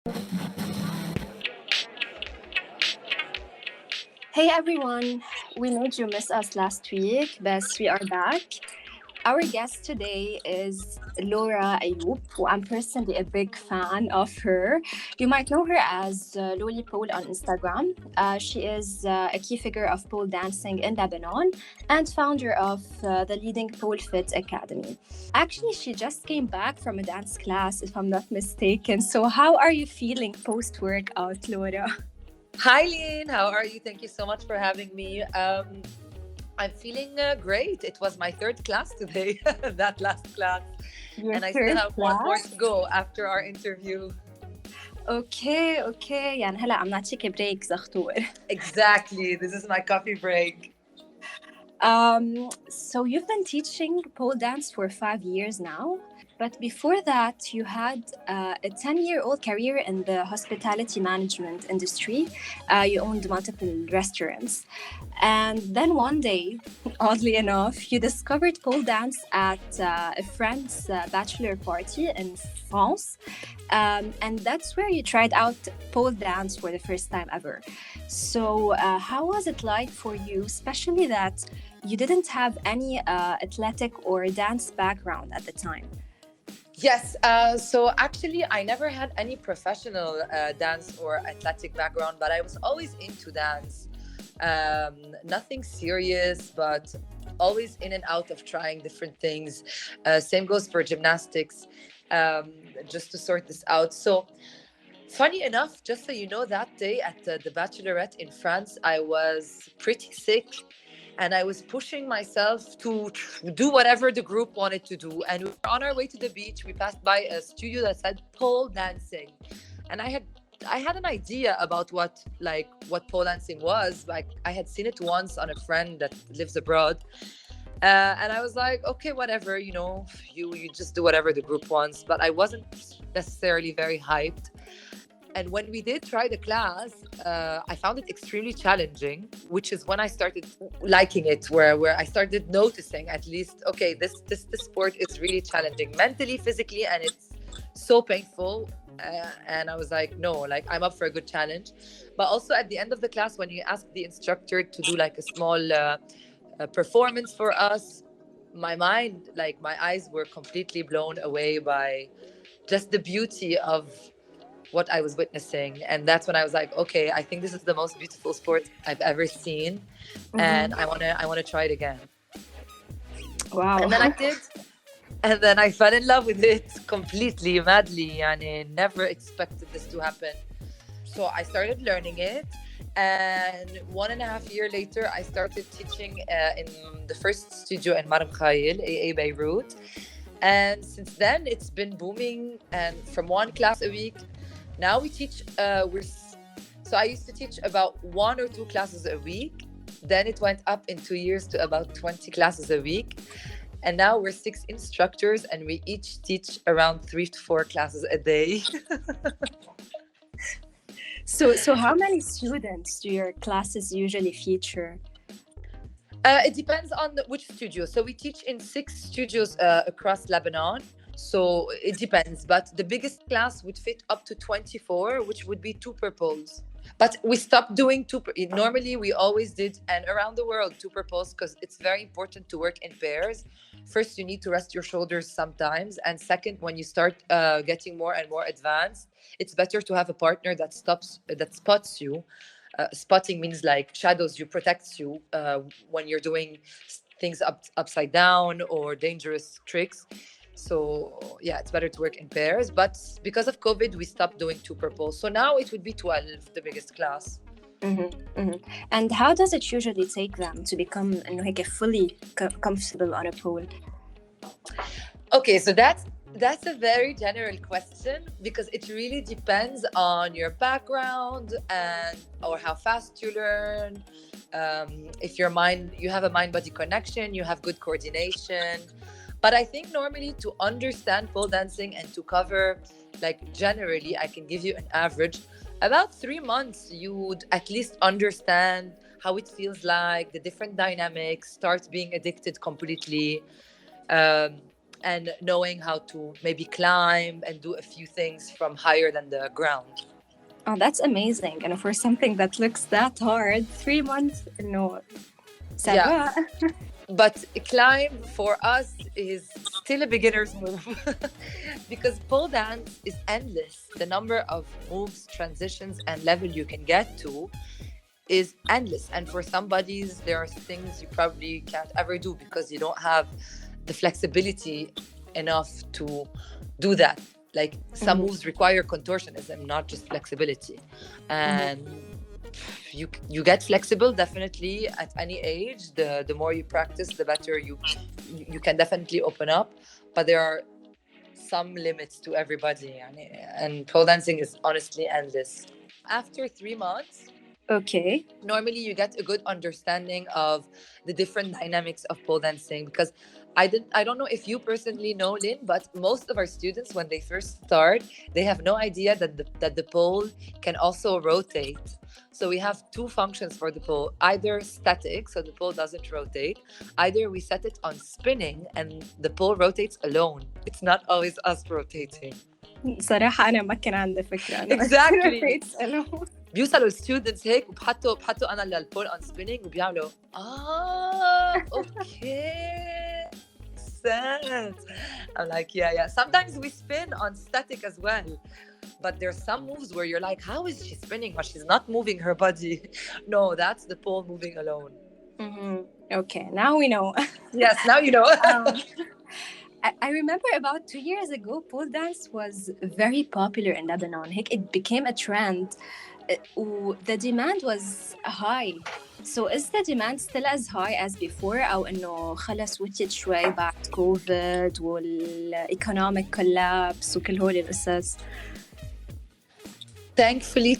Hey everyone, we made you miss us last week, but we are back. Our guest today is Laura Ayoub, who I'm personally a big fan of her. You might know her as Loli Pole on Instagram. She is a key figure of pole dancing in Lebanon and founder of the leading Pole Fit Academy. Actually, she just came back from a dance class, if I'm not mistaken. So, how are you feeling post workout, Laura? Hi, Lean. How are you? Thank you so much for having me. I'm feeling great. It was my third class today, that last class. Your And I still third have one more to class? go after our interview. اوكي يعني هلا عم نعطيك بريك زغطور. Exactly. This is my coffee break. So you've been teaching pole dance for 5 years now, but before that you had a 10-year-old career in the hospitality management industry. You owned multiple restaurants. And then one day, oddly enough, you discovered pole dance at a friend's bachelor party in France. And that's where you tried out pole dance for the first time ever. So, how was it like for you, especially that you didn't have any athletic or dance background at the time? Yes. So actually, I never had any professional dance or athletic background, but I was always into dance. Nothing serious, but always in and out of trying different things. Same goes for gymnastics, just to sort this out. So, funny enough, just so you know, that day at the Bachelorette in France, I was pretty sick and I was pushing myself to do whatever the group wanted to do. And we were on our way to the beach. We passed by a studio that said pole dancing. And I had an idea about what pole dancing was. Like I had seen it once on a friend that lives abroad. And I was like, okay, whatever, you just do whatever the group wants. But I wasn't necessarily very hyped. And when we did try the class, I found it extremely challenging, which is when I started liking it, where I started noticing at least, okay, this sport is really challenging mentally, physically, and it's so painful. And I was like, no, like I'm up for a good challenge. But also at the end of the class, when you ask the instructor to do like a small performance for us, my mind, like my eyes were completely blown away by just the beauty of what I was witnessing. And that's when I was like, okay, I think this is the most beautiful sport I've ever seen. And Mm-hmm. I wanna try it again. Wow. And then I did. And then I fell in love with it completely, madly. And I never expected this to happen. So I started learning it. And 1.5 years later, I started teaching in the first studio in Mar Mikhail, AA Beirut. And since then, it's been booming. And from one class a week, now we teach. So I used to teach about 1 or 2 classes a week. Then it went up in 2 years to about 20 classes a week. And now we're 6 instructors and we each teach around 3 to 4 classes a day. So how many students do your classes usually feature? It depends on which studio. So we teach in 6 studios across Lebanon. So it depends. But the biggest class would fit up to 24, which would be two per poles. But we stopped doing normally we always did, and around the world, two per poles, because it's very important to work in pairs. First, you need to rest your shoulders sometimes. And second, when you start getting more and more advanced, it's better to have a partner that spots you. Spotting means like shadows you, protects you when you're doing things upside down or dangerous tricks. So yeah, it's better to work in pairs. But because of COVID, we stopped doing two per pole. So now it would be 12, the biggest class. And how does it usually take them to become إنه هيك fully comfortable on a pole? Okay, so that's a very general question because it really depends on your background and or how fast you learn. If you have a mind-body connection, you have good coordination. But I think normally to understand pole dancing and to cover, like generally, I can give you an average. About 3 months, you would at least understand how it feels like, the different dynamics, start being addicted completely. Um, and knowing how to maybe climb and do a few things from higher than the ground. Oh, that's amazing. And for something that looks that hard, 3 months, no, ça Yeah, va. but climb for us is still a beginner's move because pole dance is endless. The number of moves, transitions, and level you can get to is endless. And for some bodies, there are things you probably can't ever do because you don't have the flexibility enough to do that. Like some Mhm, moves require contortionism, not just flexibility. mhm. And you get flexible definitely at any age. The more you practice, the better you can definitely open up. But there are some limits to everybody, and pole dancing is honestly endless. After 3 months, Okay. normally you get a good understanding of the different dynamics of pole dancing because I don't know if you personally know, Lynn, but most of our students when they first start, they have no idea that the pole can also rotate. So we have two functions for the pole: either static, so the pole doesn't rotate, either we set it on spinning and the pole rotates alone. It's not always us rotating. صراحة أنا ما كان عندي فكرة إنه Exactly. يتسألوا. بيوصلوا الستودنتس هيك وبحطوا انا للبول اون سبيننج وبيعملوا اوكي sense. I'm like, yeah. Sometimes we spin on static as well. But there's some moves where you're like, how is she spinning but she's not moving her body? No, that's the pole moving alone. Mhm. Okay, now we know. Yes, now you know. Um, I remember about 2 years ago, pole dance was very popular in Lebanon. It became a trend. The demand was high. So is the demand still as high as before أو إنه خلص وطيت شوي بعد كوفيد والإيكونوميك collapse وكل هول القصص؟ Thankfully,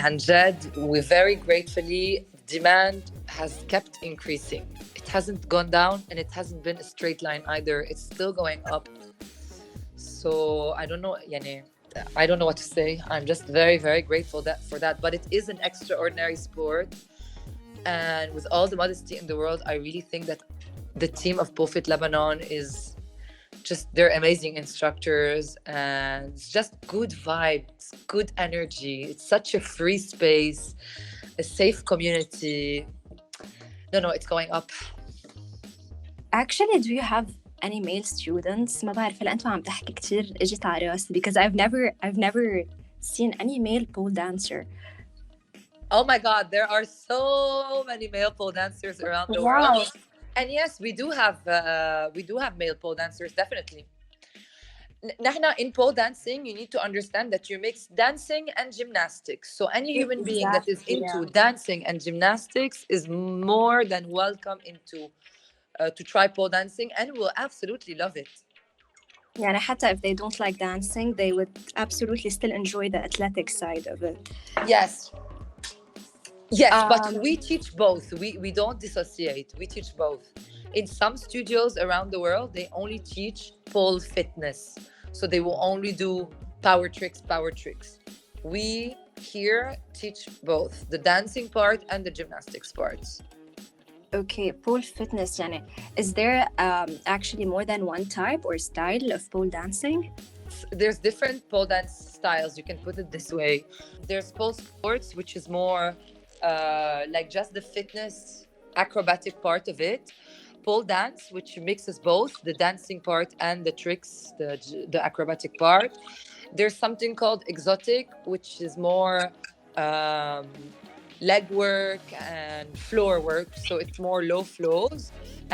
Hanjad, we very gratefully, demand has kept increasing. It hasn't gone down and it hasn't been a straight line either. It's still going up. So I don't know, yani, I don't know what to say. I'm just very, very grateful for that. But it is an extraordinary sport. And with all the modesty in the world, I really think that the team of Pofit Lebanon is just, they're amazing instructors and it's just good vibes, good energy. It's such a free space, a safe community. No, it's going up. Actually, do you have any male students؟ ما بعرف هلا أنت عم تحكي كتير اجت على راسي because I've never seen any male pole dancer. Oh my God, there are so many male pole dancers around the world. And yes, we do have male pole dancers, definitely. نحن in pole dancing, you need to understand that you mix dancing and gymnastics. So any human being that is into dancing and gymnastics is more than welcome to try pole dancing and will absolutely love it. يعني حتى if they don't like dancing, they would absolutely still enjoy the athletic side of it. Yes, but we teach both. We don't dissociate. We teach both. In some studios around the world, they only teach pole fitness. So they will only do power tricks. We here teach both the dancing part and the gymnastics parts. Okay, pole fitness يعني is there actually more than one type or style of pole dancing? There's different pole dance styles, you can put it this way. There's pole sports, which is more like just the fitness acrobatic part of it. Pole dance, which mixes both the dancing part and the tricks, the acrobatic part. There's something called exotic, which is more leg work and floor work, so it's more low flows,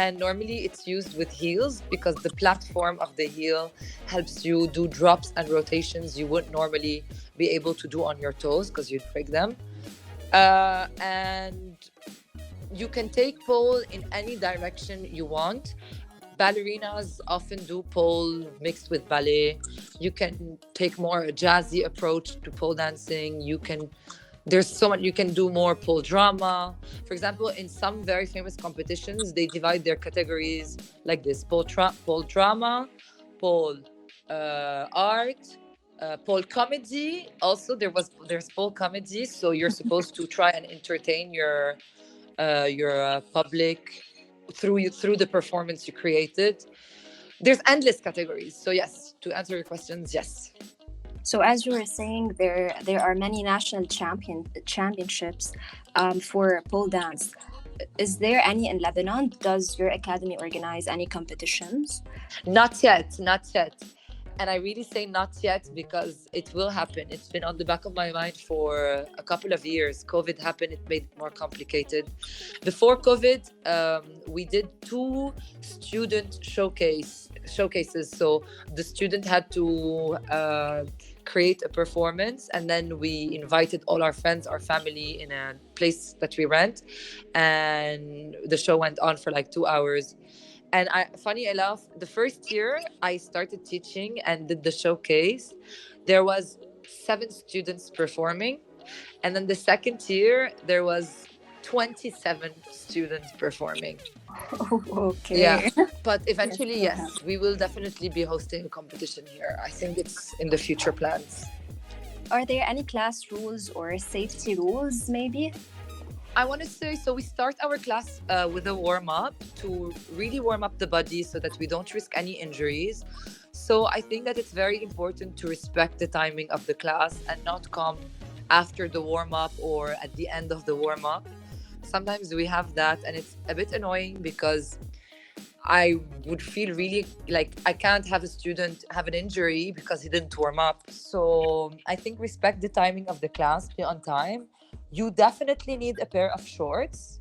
and normally it's used with heels because the platform of the heel helps you do drops and rotations you wouldn't normally be able to do on your toes because you'd break them. And you can take pole in any direction you want. Ballerinas often do pole mixed with ballet. You can take more a jazzy approach to pole dancing. There's so much, you can do more pole drama. For example, in some very famous competitions, they divide their categories like this: pole drama, pole art, pole comedy. Also, there's pole comedy, so you're supposed to try and entertain your public through the performance you created. There's endless categories. So yes, to answer your questions, yes. So as you were saying, there are many national championships for pole dance. Is there any in Lebanon? Does your academy organize any competitions? Not yet, not yet. And I really say not yet because it will happen. It's been on the back of my mind for a couple of years. COVID happened, it made it more complicated. Before COVID, we did two student showcases. So the student had to create a performance, and then we invited all our friends, our family, in a place that we rent, and the show went on for like 2 hours. And funny enough, the first year I started teaching and did the showcase, there was 7 students performing, and then the second year there was 27 students performing. Oh, Yeah, okay. but Yes, eventually, go ahead. yes, we will definitely be hosting a competition here. I think it's in the future plans. Are there any class rules or safety rules, maybe? I want to say, so we start our class with a warm up to really warm up the body so that we don't risk any injuries. So I think that it's very important to respect the timing of the class and not come after the warm up or at the end of the warm up. Sometimes we have that, and it's a bit annoying because I would feel really like I can't have a student have an injury because he didn't warm up. So I think respect the timing of the class, be on time. You definitely need a pair of shorts.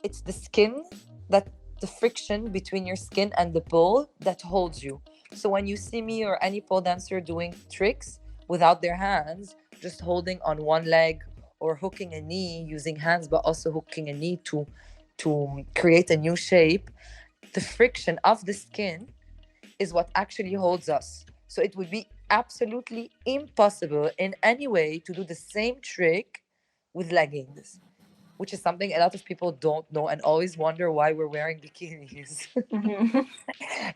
It's the skin that the friction between your skin and the pole that holds you. So when you see me or any pole dancer doing tricks without their hands, just holding on one leg or hooking a knee using hands, but also hooking a knee to create a new shape, the friction of the skin is what actually holds us. So it would be absolutely impossible in any way to do the same trick with leggings, which is something a lot of people don't know and always wonder why we're wearing bikinis. Mhm.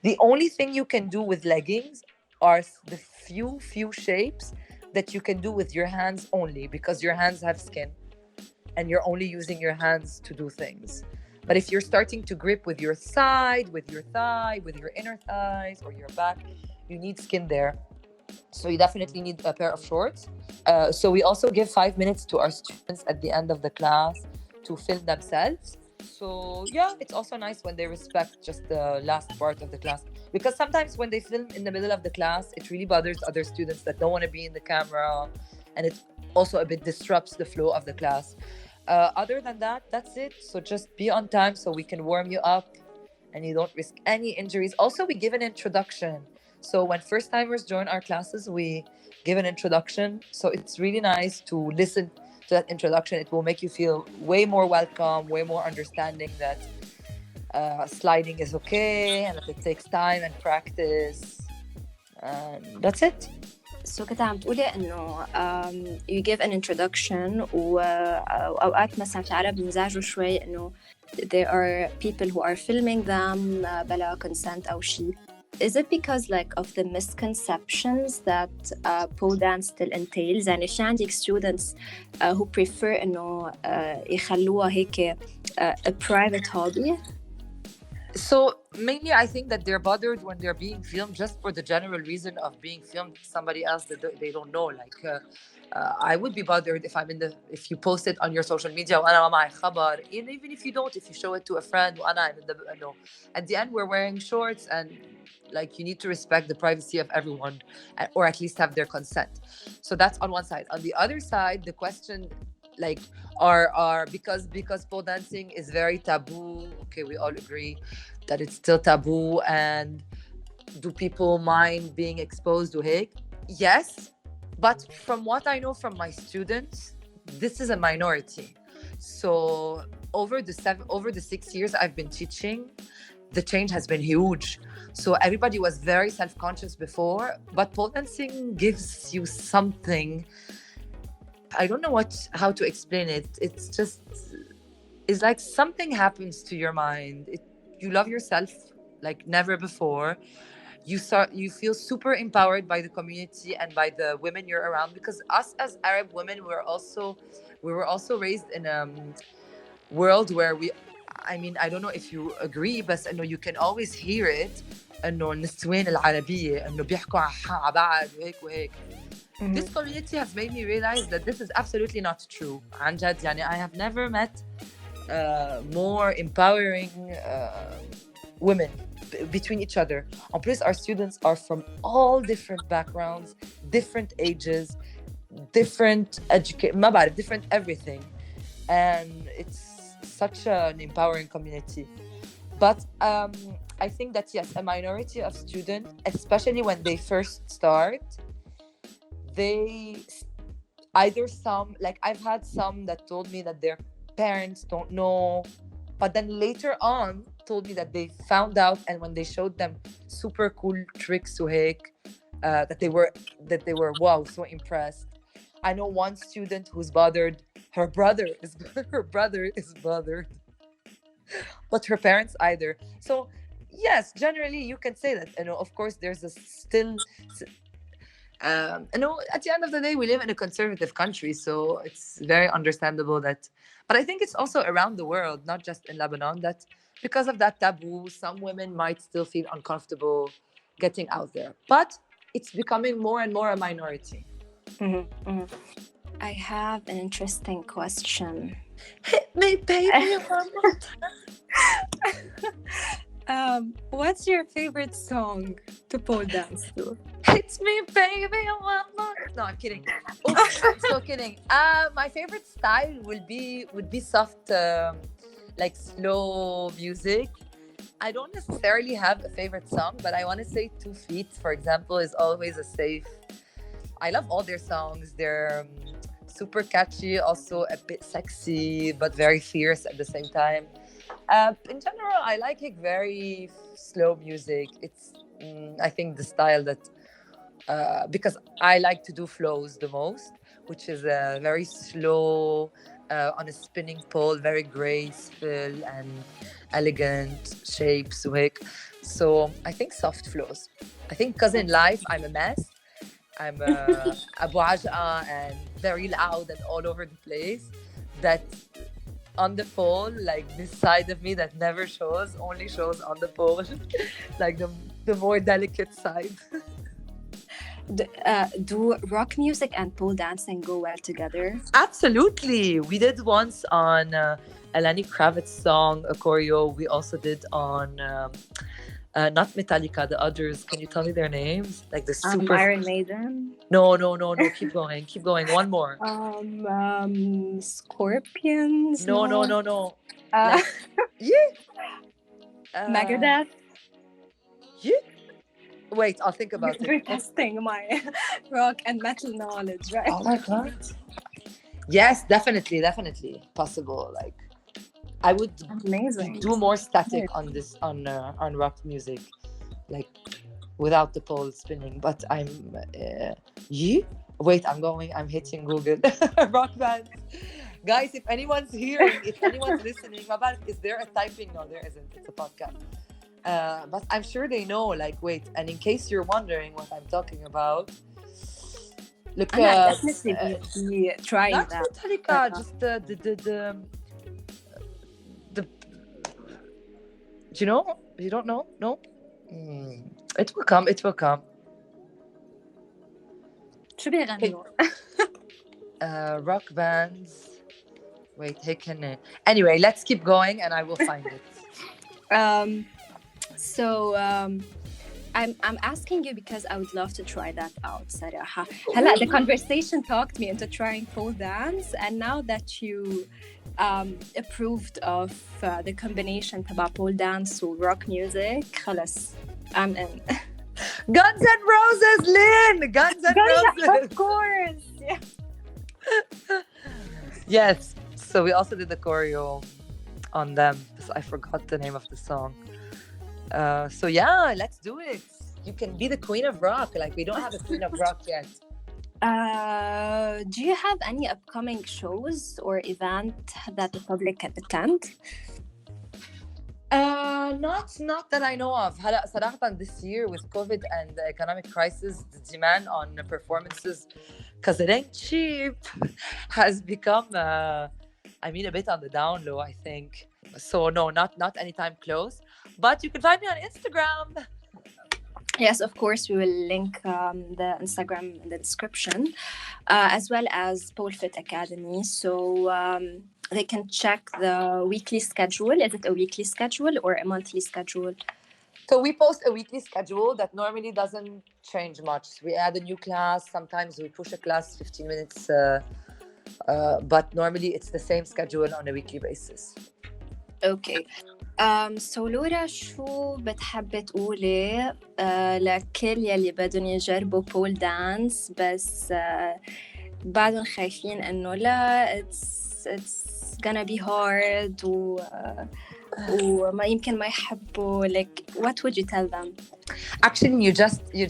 The only thing you can do with leggings are the few shapes that you can do with your hands only, because your hands have skin and you're only using your hands to do things. But if you're starting to grip with your side, with your thigh, with your inner thighs or your back, you need skin there. So you definitely need a pair of shorts. So we also give 5 minutes to our students at the end of the class to film themselves. So yeah, it's also nice when they respect just the last part of the class, because sometimes when they film in the middle of the class, it really bothers other students that don't want to be in the camera, and it also a bit disrupts the flow of the class. Other than that, that's it. So just be on time so we can warm you up and you don't risk any injuries. Also, we give an introduction. So when first timers join our classes, we give an introduction. So it's really nice to listen to that introduction. It will make you feel way more welcome, way more understanding that sliding is okay and that it takes time and practice. And that's it. So كنت عم تقولي إنه you give an introduction وأوقات مثلا في العرب بنزعجوا شوي إنه there are people who are filming them بلا consent أو شيء. Is it because like of the misconceptions that pole dance still entails? يعني في عندك students who prefer إنه يخلوها هيك a private hobby? So mainly, I think that they're bothered when they're being filmed just for the general reason of being filmed somebody else that they don't know. Like, I would be bothered if if you post it on your social media وأنا ما معي خبر. And even if you don't, if you show it to a friend وأنا no. At the end, we're wearing shorts, and like you need to respect the privacy of everyone, or at least have their consent. So that's on one side. On the other side, the question, like, are because pole dancing is very taboo. Okay, we all agree that it's still taboo, and do people mind being exposed to hate? Yes, but from what I know from my students, this is a minority. So over the 6 years I've been teaching, the change has been huge. So everybody was very self-conscious before, but pole dancing gives you something. I don't know how to explain it. It's like something happens to your mind. You love yourself like never before. You feel super empowered by the community and by the women you're around, because us as Arab women, we were also raised in a world where we I mean, I don't know if you agree, بس إنه you can always hear it إنه النسوان العربية إنه بيحكوا على بعض وهيك وهيك. This community has made me realize that this is absolutely not true. عن جد يعني I have never met more empowering women between each other. En plus, our students are from all different backgrounds, different ages, different ما بعرف, different everything. And it's such an empowering community. But I think that, yes, a minority of students, especially when they first start, they either some, like I've had some that told me that their parents don't know, but then later on told me that they found out, and when they showed them super cool tricks وهيك, that they were wow, so impressed. I know one student who's bothered, her brother is bothered, but her parents either. So yes, generally you can say that, you know, of course there's a still you know, at the end of the day we live in a conservative country, so it's very understandable that, but I think it's also around the world, not just in Lebanon, that because of that taboo some women might still feel uncomfortable getting out there, but it's becoming more and more a minority. I have an interesting question. Hit me, baby, one more time. What's your favorite song to pole dance to? Hit me, baby, one more. No, I'm kidding. Oops, I'm so kidding. My favorite style would be soft, like slow music. I don't necessarily have a favorite song, but I want to say 2 Feet, for example, is always a safe. I love all their songs. They're super catchy, also a bit sexy, but very fierce at the same time. In general, I like very slow music. It's, I think, the style that, because I like to do flows the most, which is a very slow, on a spinning pole, very graceful and elegant shapes. So I think soft flows. I think because in life I'm a mess. I'm Abu Ajaa and very loud and all over the place. That on the pole, like this side of me that never shows, only shows on the pole, like the more delicate side. Do rock music and pole dancing go well together? Absolutely. We did once on Eleni Kravitz's song, a choreo. We also did on not Metallica, the others. Can you tell me their names? Like the super Iron Maiden. No. Keep going. One more. Scorpions. No. Like, yeah. Megadeth. Yeah. Wait, I'll think about it. You're testing my rock and metal knowledge, right? Oh my god. Yes, definitely possible. Like, I would do more static on this on rock music, like without the pole spinning. But I'm wait, I'm hitting Google rock bands. Guys, if anyone's hearing, if anyone's listening, is there a typing? No, there isn't. It's a podcast. But I'm sure they know, like, wait, and in case you're wondering what I'm talking about, look, definitely be trying not that. Metallica, just the do you know? You don't know? No? It will come. شو بيغنوا؟ rock bands. Wait, anyway, let's keep going and I will find it. So I'm asking you because I would love to try that out صراحة. هلا the conversation talked me into trying pole dance, and now that you approved of the combination تبع pole dance و rock music خلص I'm in. Guns N' Roses, Lynn! Guns N' Roses! Of course! Yeah. Yes, so we also did the choreo on them. I forgot the name of the song. So yeah, let's do it. You can be the queen of rock. Like, we don't have a queen of rock yet. Do you have any upcoming shows or event that the public can attend? Not that I know of. هلا صراحة this year with COVID and the economic crisis, the demand on performances, because it ain't cheap, has become a bit on the down low, I think. So no, not anytime close. But you can find me on Instagram. Yes, of course, we will link the Instagram in the description, as well as Pole Fit Academy. So they can check the weekly schedule. Is it a weekly schedule or a monthly schedule? So we post a weekly schedule that normally doesn't change much. We add a new class. Sometimes we push a class 15 minutes, but normally it's the same schedule on a weekly basis. Okay. So لورا شو بتحبي تقولي لكل يلي بدهم يجربوا بول دانس بس بعدهم خايفين انه لا it's gonna be hard وما يمكن ما يحبوا, like what would you tell them? Actually, you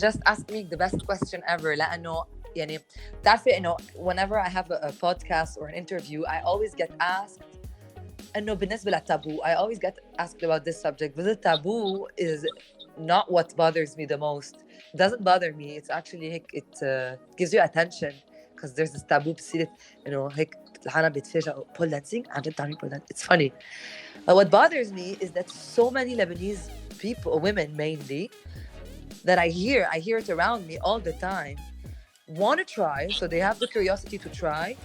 just asked me the best question ever. لأنه يعني تعرفي إنه whenever I have a podcast or an interview, I always get asked إنه بالنسبة للtaboo. I always get asked about this subject, but the taboo is not what bothers me the most. It doesn't bother me. It's actually it gives you attention because there's this taboo بصير إنه هيك العالم بيتفاجئوا pole dancing عن جد تعملي pole dance. It's funny. But what bothers me is that so many Lebanese people, women mainly, that I hear it around me all the time, want to try, so they have the curiosity to try,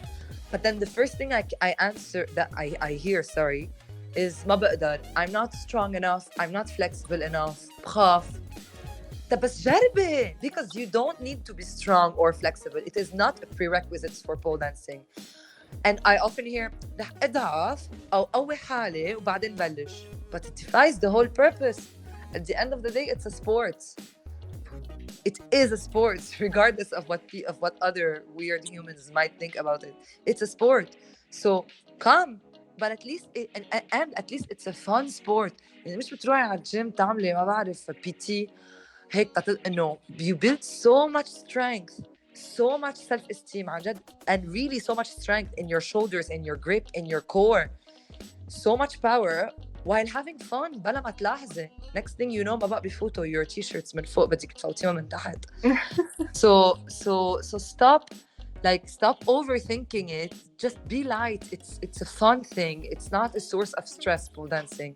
but then the first thing I answer that I hear, sorry, is ما بقدر, I'm not strong enough, I'm not flexible enough, بخاف. طب بس جربي, because you don't need to be strong or flexible. It is not a prerequisite for pole dancing. And I often hear رح اضعف او قوي حالي وبعدين بلش, but it defies the whole purpose. At the end of the day, it's a sport. It is a sport, regardless of what other weird humans might think about it. It's a sport. So come, but at least and at least it's a fun sport. يعني مش بتروحي على الجيم تعملي ما بعرف PT هيك انه you build so much strength, so much self-esteem عن جد, and really so much strength in your shoulders, in your grip, in your core, so much power while having fun بلا ما تلاحظي. Next thing you know ما بقى بفوتوا your t-shirts من فوق بدك تفوتيهم من تحت. So stop overthinking it. Just be light. It's a fun thing. It's not a source of stress. Pole dancing.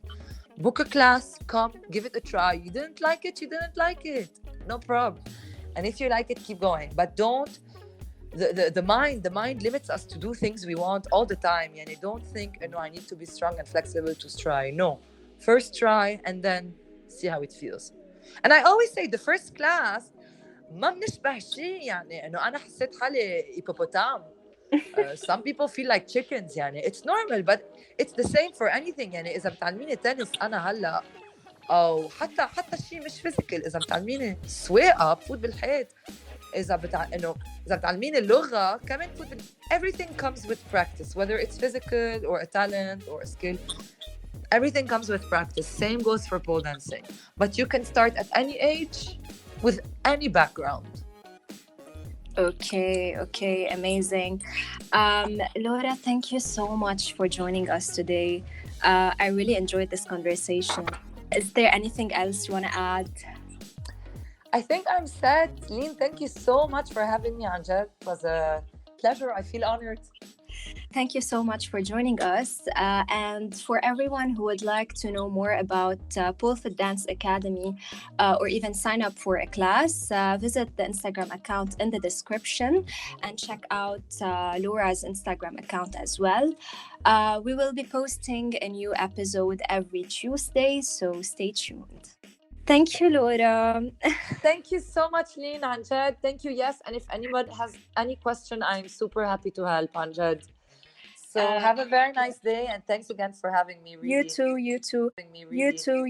Book a class, come, give it a try. You didn't like it, you didn't like it. No problem. And if you like it, keep going. But don't the mind limits us to do things we want all the time. Yani don't think, no, I need to be strong and flexible to try. No. First try and then see how it feels. And I always say the first class ما بنشبه شيء, يعني انه انا حسيت حالي hippopotam. Some people feel like chickens, يعني it's normal, but it's the same for anything. يعني إذا بتعلميني تنس أنا هلا, أو حتى شيء مش physical, إذا بتعلميني سواقة بفوت بالحيط, إنه إذا بتعلميني اللغة كمان بفوت everything comes with practice, whether it's physical or a talent or a skill. Everything comes with practice. Same goes for pole dancing. But you can start at any age with any background. Okay, amazing. Laura, thank you so much for joining us today. I really enjoyed this conversation. Is there anything else you want to add? I think I'm set. Lean, thank you so much for having me, Anja. It was a pleasure. I feel honored. Thank you so much for joining us. And for everyone who would like to know more about Pole Fit Dance Academy or even sign up for a class, visit the Instagram account in the description and check out Laura's Instagram account as well. We will be posting a new episode every Tuesday, so stay tuned. Thank you, Laura. Thank you so much, Lean, Anjad. Thank you. Yes, and if anyone has any question, I'm super happy to help, Anjad. So have a very nice day, and thanks again for having me. Really. You too.